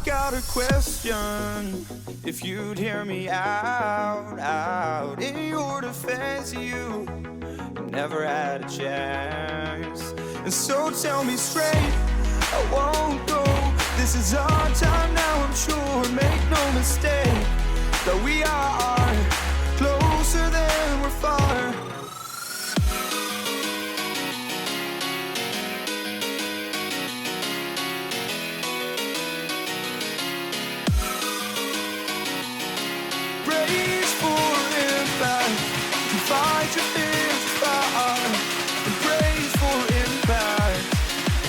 got a question. If you'd hear me out in your defense, you never had a chance. And so tell me straight, I won't go. This is our time now, I'm sure. Make no mistake that we are closer than we're far. Brace for impact, fight your fears fire, and brace for impact.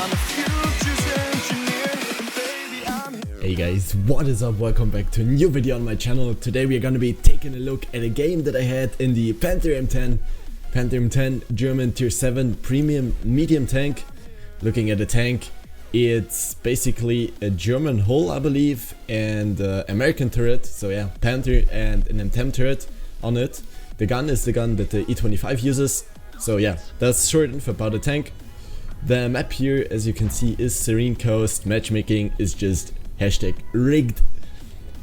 I'm a future's engineer, and baby I'm here. Hey guys, what is up? Welcome back to a new video on my channel. Today we are gonna be taking a look at a game that I had in the Panther M10. Panther M10 German tier 7 premium medium tank. Looking at the tank, it's basically a German hull, I believe, and American turret. So yeah, Panther and an M10 turret on it. The gun is the gun that the E25 uses. So yeah, that's short info about the tank. The map here, as you can see, is Serene Coast. Matchmaking is just hashtag rigged.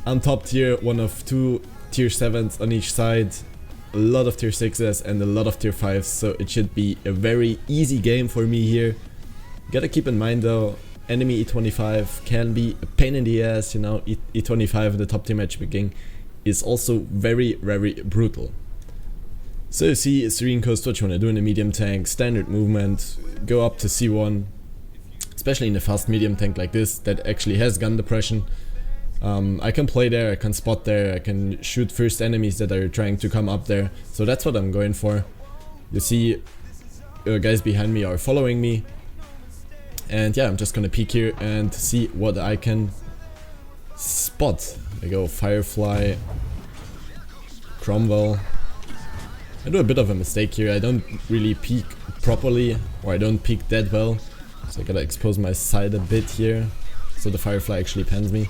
I'm top tier, one of two tier 7s on each side. A lot of tier 6s and a lot of tier 5s. So it should be a very easy game for me here. Gotta keep in mind though, enemy E25 can be a pain in the ass, you know. E25 in the top tier matchmaking is also very brutal. So you see Serene Coast, what you wanna do in a medium tank, standard movement, go up to C1, especially in a fast medium tank like this that actually has gun depression. I can play there, I can spot there, I can shoot first enemies that are trying to come up there, so that's what I'm going for. You see guys behind me are following me. And yeah, I'm just gonna peek here and see what I can spot. I go Firefly, Cromwell. I do a bit of a mistake here. I don't really peek properly, or I don't peek that well. So I gotta expose my side a bit here, so the Firefly actually pens me.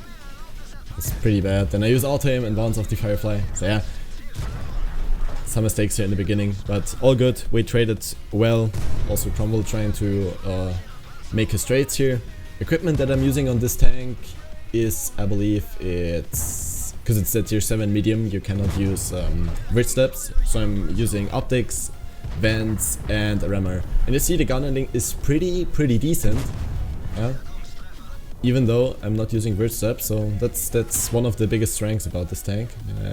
It's pretty bad. Then I use auto aim and bounce off the Firefly. So yeah, some mistakes here in the beginning, but all good. We traded well. Also Cromwell trying to make his trades here. Equipment that I'm using on this tank is, I believe it's because it's a tier 7 medium, you cannot use bridge steps, so I'm using optics, vents and a rammer. And you see the gun handling is pretty decent, yeah? Even though I'm not using bridge steps, so that's one of the biggest strengths about this tank.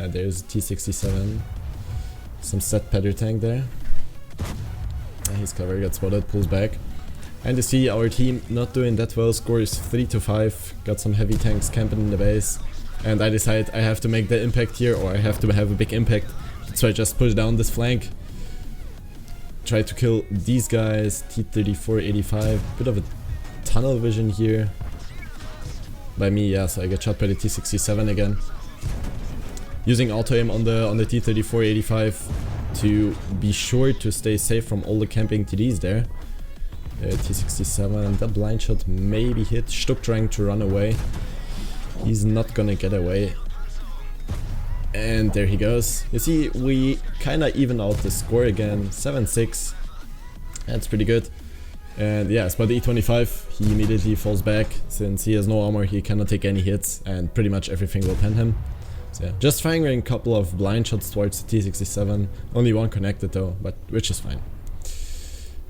There's T67, some set Panther tank there. He's clever, got spotted, pulls back. And you see our team not doing that well, score is 3-5, got some heavy tanks camping in the base. And I decide I have to make the impact here, or I have to have a big impact. So I just push down this flank. Try to kill these guys, T-34-85, bit of a tunnel vision here. By me, yeah, so I get shot by the T-67 again. Using auto aim on the T-34-85 to be sure to stay safe from all the camping TDs there. T67, that blind shot maybe hit. Stuck trying to run away. He's not gonna get away. And there he goes. You see, we kinda even out the score again. 7-6. That's pretty good. And yeah, but the E25, he immediately falls back. Since he has no armor, he cannot take any hits, and pretty much everything will pen him. So yeah, just firing a couple of blind shots towards the T67. Only one connected though, but which is fine.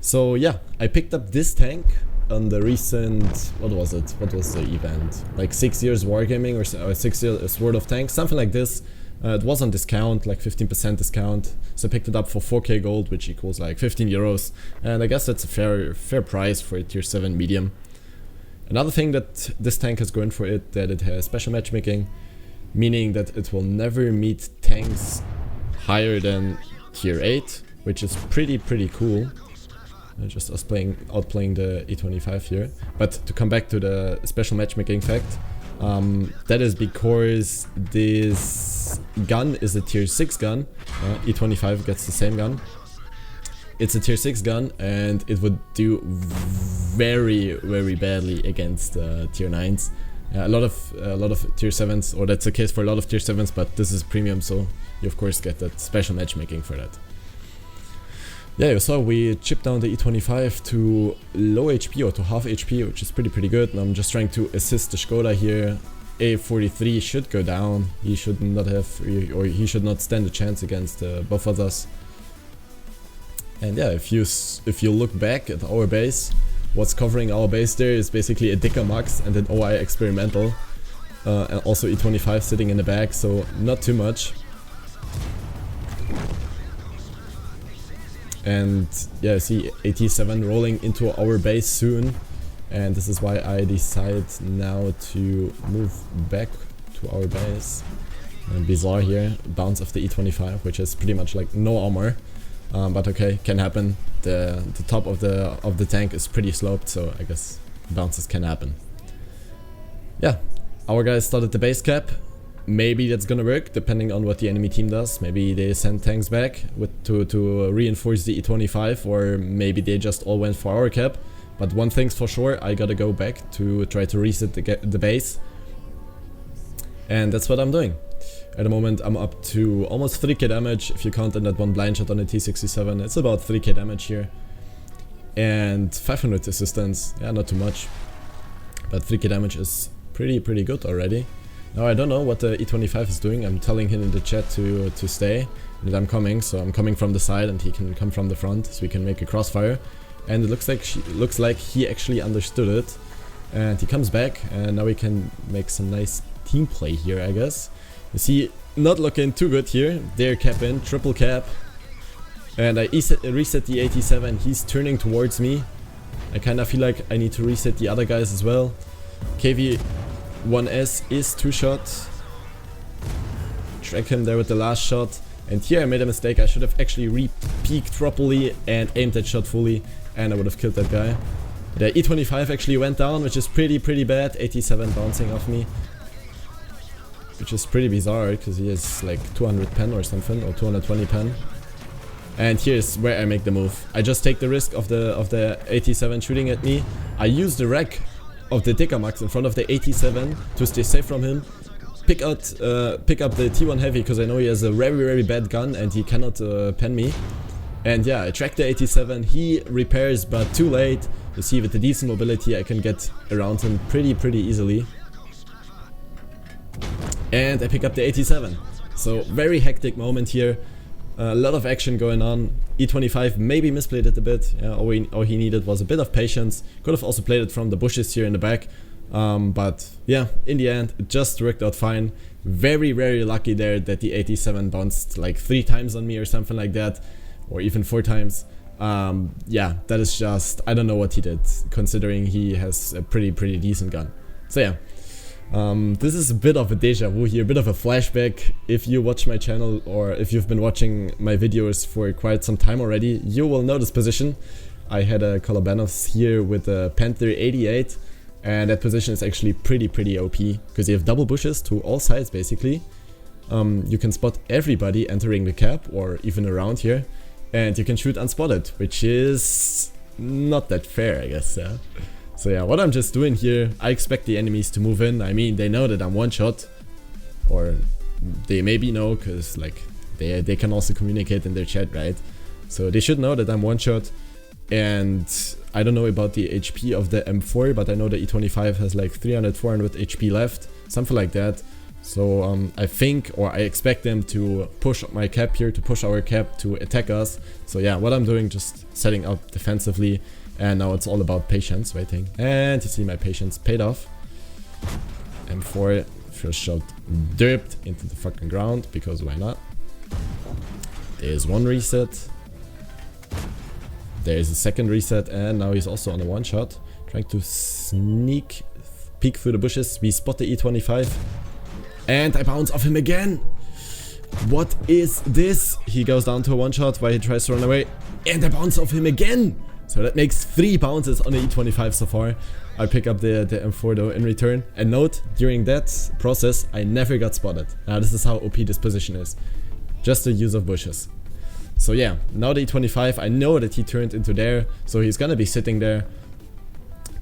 So yeah, I picked up this tank on the recent, what was it? What was the event? Like 6 years Wargaming or 6 years World of Tanks, something like this. It was on discount, like 15% discount. So I picked it up for 4k gold, which equals like 15 euros. And I guess that's a fair price for a tier 7 medium. Another thing that this tank has going for it, that it has special matchmaking, meaning that it will never meet tanks higher than tier 8, which is pretty cool. Just us outplaying the E25 here. But to come back to the special matchmaking fact, that is because this gun is a tier 6 gun. E25 gets the same gun. It's a tier 6 gun and it would do very badly against tier 9s. A lot of tier 7s, or that's the case for a lot of tier 7s, but this is premium, so you of course get that special matchmaking for that. Yeah, you saw we chipped down the E25 to low HP or to half HP, which is pretty good. And I'm just trying to assist the Skoda here, A43 should go down. He should not have, or he should not stand a chance against both of us. And yeah, if you look back at our base, what's covering our base there is basically a Dicker Max and an OI Experimental. And also E25 sitting in the back, so not too much. And yeah, I see AT7 rolling into our base soon. And this is why I decide now to move back to our base. And bizarre here, bounce of the E25, which is pretty much like no armor. But okay, can happen. The top of the tank is pretty sloped, so I guess bounces can happen. Yeah, our guys started the base cap. Maybe that's gonna work, depending on what the enemy team does. Maybe they send tanks back to reinforce the E25, or maybe they just all went for our cap. But one thing's for sure, I gotta go back to try to reset the base. And that's what I'm doing. At the moment I'm up to almost 3k damage. If you count in that one blind shot on the T67, it's about 3k damage here. And 500 assistance, yeah, not too much. But 3k damage is pretty good already. Now I don't know what the E25 is doing. I'm telling him in the chat to stay, and I'm coming. So I'm coming from the side and he can come from the front, so we can make a crossfire. And it looks like he actually understood it. And he comes back, and now we can make some nice team play here, I guess. You see, not looking too good here. They're capping, triple cap. And I reset the 87, he's turning towards me. I kinda feel like I need to reset the other guys as well. KV1S is 2-shot. Track him there with the last shot. And here I made a mistake, I should have actually re-peeked properly and aimed that shot fully. And I would have killed that guy. The E25 actually went down, which is pretty bad. 87 bouncing off me. Which is pretty bizarre, because he has like 200 pen or something, or 220 pen. And here's where I make the move. I just take the risk of the 87 shooting at me. I use the wreck of the Dicker Max in front of the 87 to stay safe from him. Pick up the T1 Heavy, because I know he has a very bad gun and he cannot pen me. And yeah, I track the 87, he repairs, but too late. You see, with the decent mobility I can get around him pretty easily. And I pick up the 87. So very hectic moment here. A lot of action going on. E25 maybe misplayed it a bit. Yeah, all he needed was a bit of patience. Could have also played it from the bushes here in the back. But yeah, in the end it just worked out fine. Very lucky there that the 87 bounced like 3 times on me or something like that. Or even 4 times. Yeah, that is just, I don't know what he did, considering he has a pretty decent gun. So yeah. This is a bit of a deja vu here, a bit of a flashback. If you watch my channel, or if you've been watching my videos for quite some time already, you will know this position. I had a Colabanos here with a Panther 88, and that position is actually pretty OP, because you have double bushes to all sides basically. You can spot everybody entering the cap, or even around here, and you can shoot unspotted, which is not that fair, I guess. Yeah. So yeah, what I'm just doing here, I expect the enemies to move in. I mean, they know that I'm one shot, or they maybe know, because like they can also communicate in their chat, right? So they should know that I'm one shot. And I don't know about the HP of the M4, but I know the E25 has like 300-400 HP left, something like that. So I think, or I expect them to push my cap here, to push our cap to attack us. So yeah, what I'm doing, just setting up defensively. And now it's all about patience, waiting. And you see my patience paid off. M4, first shot dipped into the fucking ground, because why not? There's one reset. There's a second reset, and now he's also on a one shot. Trying to sneak peek through the bushes. We spot the E25. And I bounce off him again. What is this? He goes down to a one shot while he tries to run away. And I bounce off him again. So that makes 3 bounces on the E25 so far. I pick up the M4 though in return. And note, during that process, I never got spotted. Now this is how OP this position is. Just the use of bushes. So yeah, now the E25, I know that he turned into there. So he's gonna be sitting there.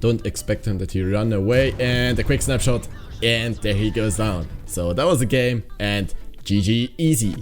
Don't expect him that he run away. And a quick snapshot. And there he goes down. So that was the game. And GG easy.